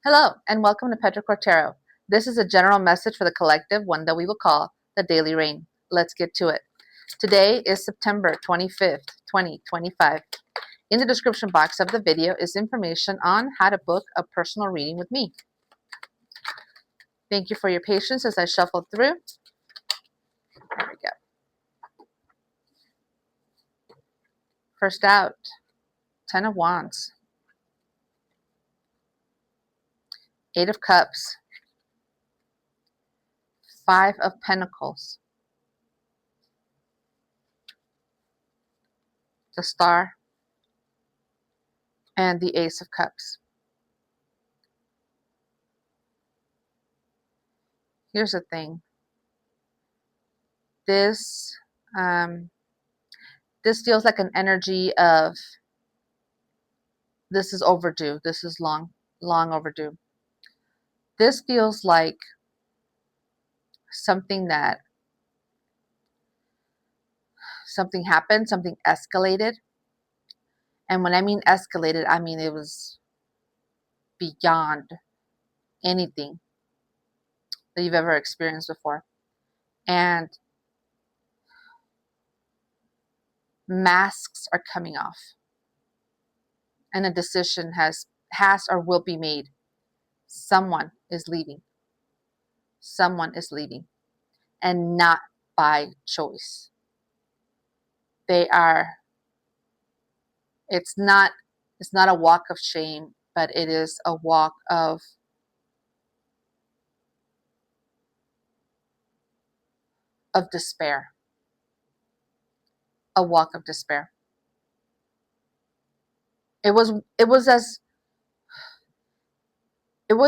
Hello, and welcome to Petrichor Tarot. This is a general message for the collective, one that we will call the Daily Rain. Let's get to it. Today is September 25th, 2025. In the description box of the video is information on how to book a personal reading with me. Thank you for your patience as I shuffle through. There we go. First out, Ten of Wands, Eight of Cups, Five of Pentacles, the Star, and the Ace of Cups. Here's the thing. This feels like an energy of this is overdue. This is long overdue. This feels like something happened, something escalated. And when I mean escalated, I mean it was beyond anything that you've ever experienced before. And masks are coming off. And a decision has or will be made. Someone is leaving. Someone is leaving. And not by choice. It's not a walk of shame, but it is a walk of despair. A walk of despair. It was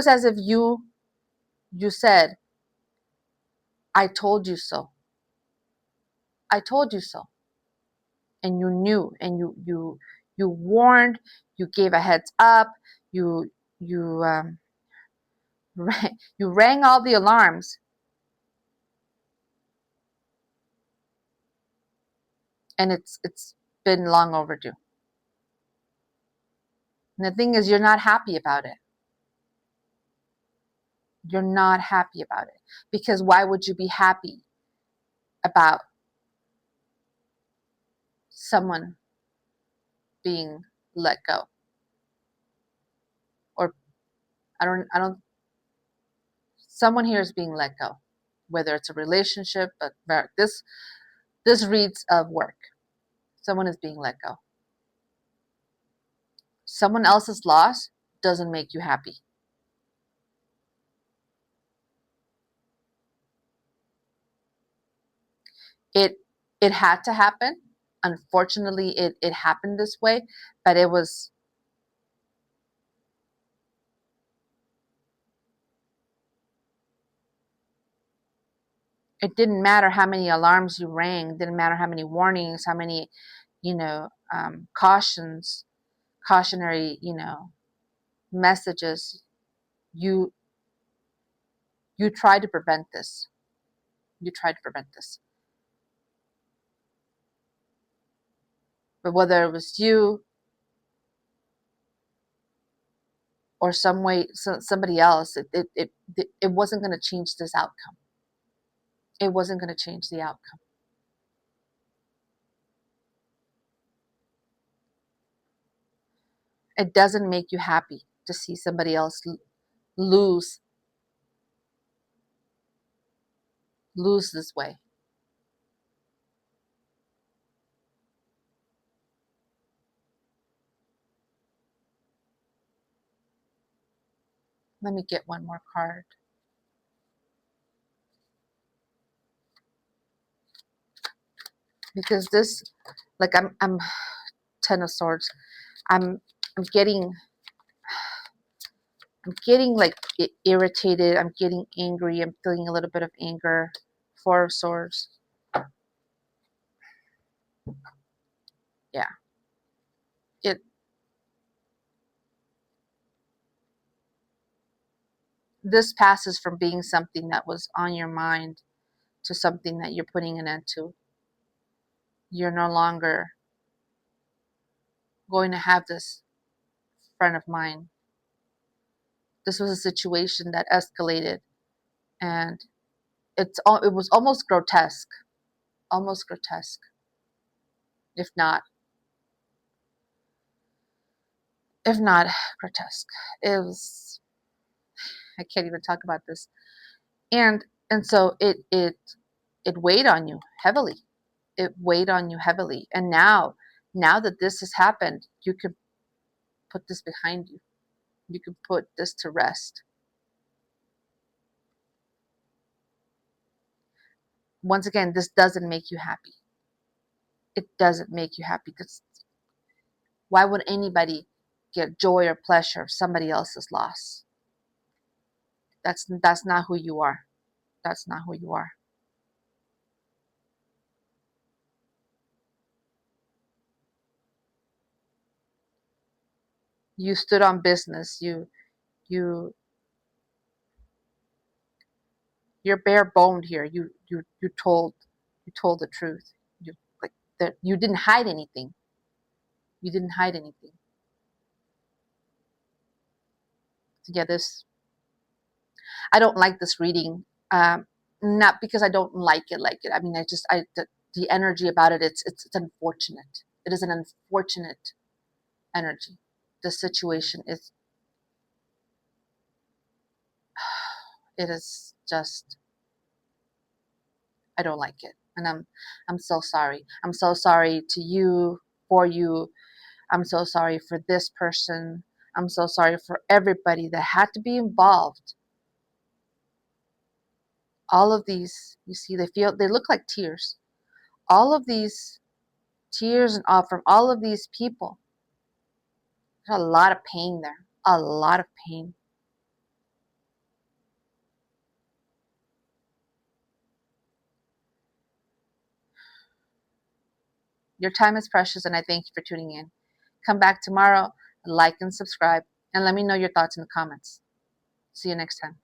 as if you said, I told you so. I told you so. And you knew, and you warned, you gave a heads up, you rang all the alarms, and it's been long overdue. And the thing is, you're not happy about it. You're not happy about it. Because why would you be happy about someone being let go? Or someone here is being let go. Whether it's a relationship, but this reads of work. Someone is being let go. Someone else's loss doesn't make you happy. It had to happen. Unfortunately, it happened this way, but it didn't matter how many alarms you rang. It didn't matter how many warnings, how many, cautionary, messages. You tried to prevent this. You tried to prevent this. But whether it was you or somebody else, it wasn't going to change this outcome. It wasn't going to change the outcome. It doesn't make you happy to see somebody else lose this way. Let me get one more card. Because this, like, I'm Ten of Swords. I'm getting like irritated. I'm getting angry. I'm feeling a little bit of anger. Four of Swords. Yeah. This passes from being something that was on your mind to something that you're putting an end to. You're no longer going to have this friend of mine This was a situation that escalated, and it was almost grotesque, if not if not grotesque. It was, I can't even talk about this. And so it weighed on you heavily. It weighed on you heavily. And now that this has happened, you could put this behind you. You can put this to rest. Once again, this doesn't make you happy. It doesn't make you happy, because why would anybody get joy or pleasure of somebody else's loss? That's not who you are. That's not who you are. You stood on business. You you're bare boned here. You told the truth. You like that you didn't hide anything. You didn't hide anything. So yeah, this I don't like this reading. Not because I don't like it. I mean, the energy about it. It's unfortunate. It is an unfortunate energy. The situation is, it is just, I don't like it, and I'm so sorry. I'm so sorry to you, for you. I'm so sorry for this person. I'm so sorry for everybody that had to be involved. All of these, you see, they look like tears. All of these tears and all from all of these people. There's a lot of pain there. A lot of pain. Your time is precious, and I thank you for tuning in. Come back tomorrow, like and subscribe, and let me know your thoughts in the comments. See you next time.